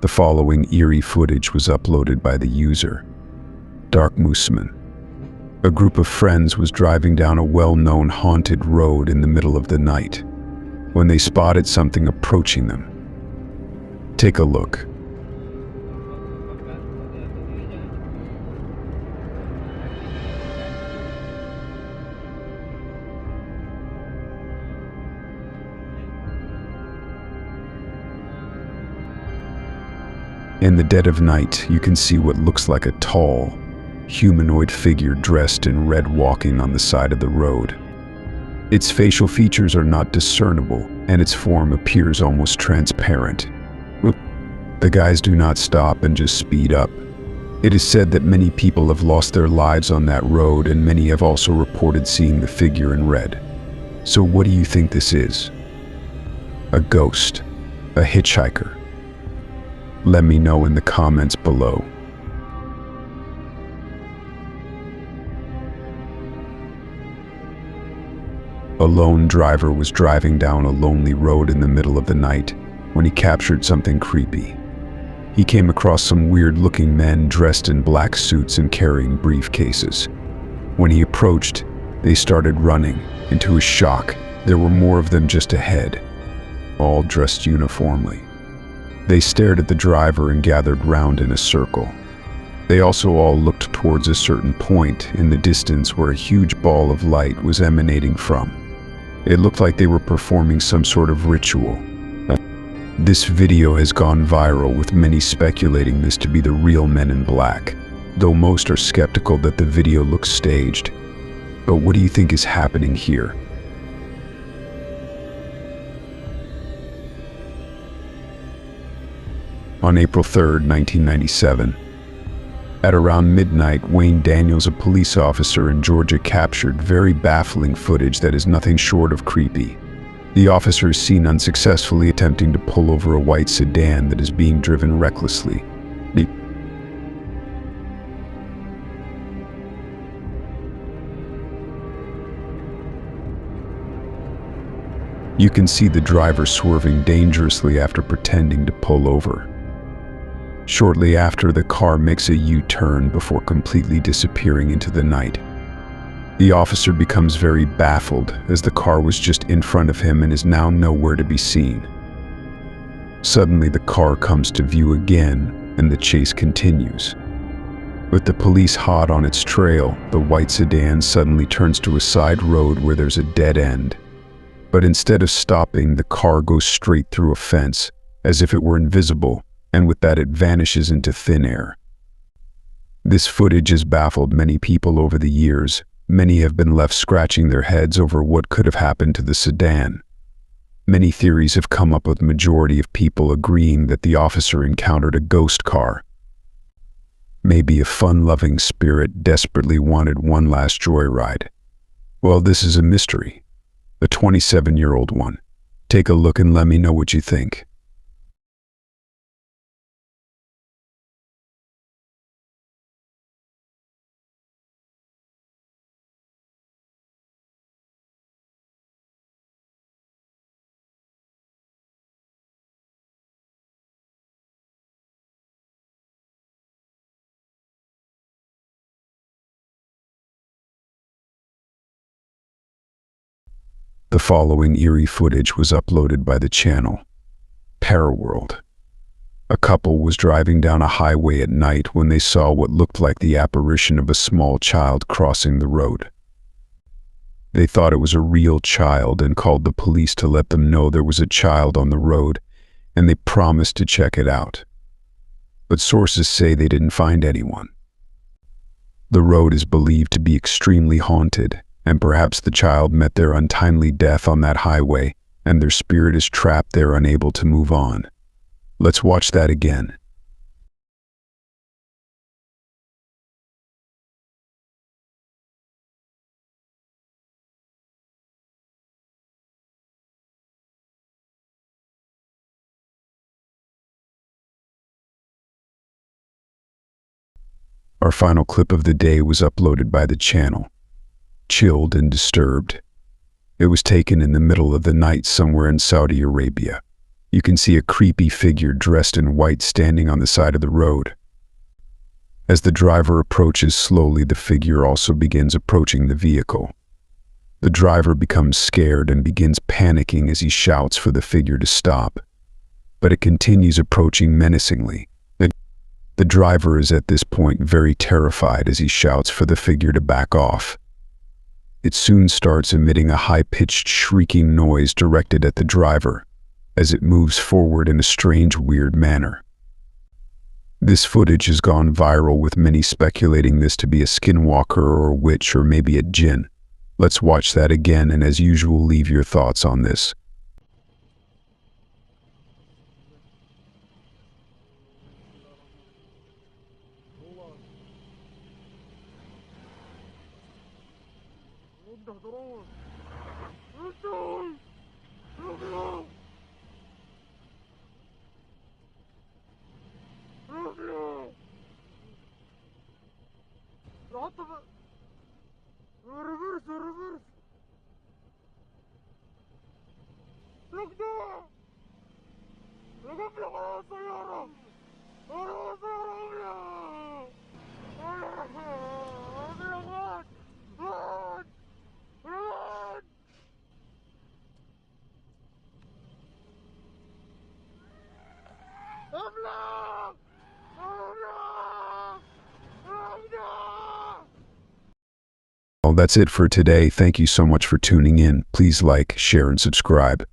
The following eerie footage was uploaded by the user, Dark Mooseman. A group of friends was driving down a well-known haunted road in the middle of the night when they spotted something approaching them. Take a look. In the dead of night, you can see what looks like a tall, humanoid figure dressed in red walking on the side of the road. Its facial features are not discernible, and its form appears almost transparent. The guys do not stop and just speed up. It is said that many people have lost their lives on that road, and many have also reported seeing the figure in red. So what do you think this is? A ghost? A hitchhiker? Let me know in the comments below. A lone driver was driving down a lonely road in the middle of the night when he captured something creepy. He came across some weird-looking men dressed in black suits and carrying briefcases. When he approached, they started running, and to his shock, there were more of them just ahead, all dressed uniformly. They stared at the driver and gathered round in a circle. They also all looked towards a certain point in the distance where a huge ball of light was emanating from. It looked like they were performing some sort of ritual. This video has gone viral, with many speculating this to be the real Men in Black, though most are skeptical that the video looks staged. But what do you think is happening here? On April 3rd, 1997, at around midnight, Wayne Daniels, a police officer in Georgia, captured very baffling footage that is nothing short of creepy. The officer is seen unsuccessfully attempting to pull over a white sedan that is being driven recklessly. You can see the driver swerving dangerously after pretending to pull over. Shortly after, the car makes a U-turn before completely disappearing into the night. The officer becomes very baffled, as the car was just in front of him and is now nowhere to be seen. Suddenly, the car comes to view again, and the chase continues. With the police hot on its trail, the white sedan suddenly turns to a side road where there's a dead end. But instead of stopping, the car goes straight through a fence, as if it were invisible, and with that it vanishes into thin air. This footage has baffled many people over the years. Many have been left scratching their heads over what could have happened to the sedan. Many theories have come up, with the majority of people agreeing that the officer encountered a ghost car. Maybe a fun-loving spirit desperately wanted one last joyride. Well, this is a mystery. A 27-year-old one. Take a look and let me know what you think. The following eerie footage was uploaded by the channel, Paranormal. A couple was driving down a highway at night when they saw what looked like the apparition of a small child crossing the road. They thought it was a real child and called the police to let them know there was a child on the road, and they promised to check it out. But sources say they didn't find anyone. The road is believed to be extremely haunted, and perhaps the child met their untimely death on that highway, and their spirit is trapped there, unable to move on. Let's watch that again. Our final clip of the day was uploaded by the channel, Chilled and Disturbed. It was taken in the middle of the night somewhere in Saudi Arabia. You can see a creepy figure dressed in white standing on the side of the road. As the driver approaches slowly, the figure also begins approaching the vehicle. The driver becomes scared and begins panicking as he shouts for the figure to stop. But it continues approaching menacingly. The driver is at this point very terrified as he shouts for the figure to back off. It soon starts emitting a high-pitched shrieking noise directed at the driver as it moves forward in a strange, weird manner. This footage has gone viral, with many speculating this to be a skinwalker or a witch or maybe a djinn. Let's watch that again, and as usual, leave your thoughts on this. Well, that's it for today. Thank you so much for tuning in. Please like, share, and subscribe.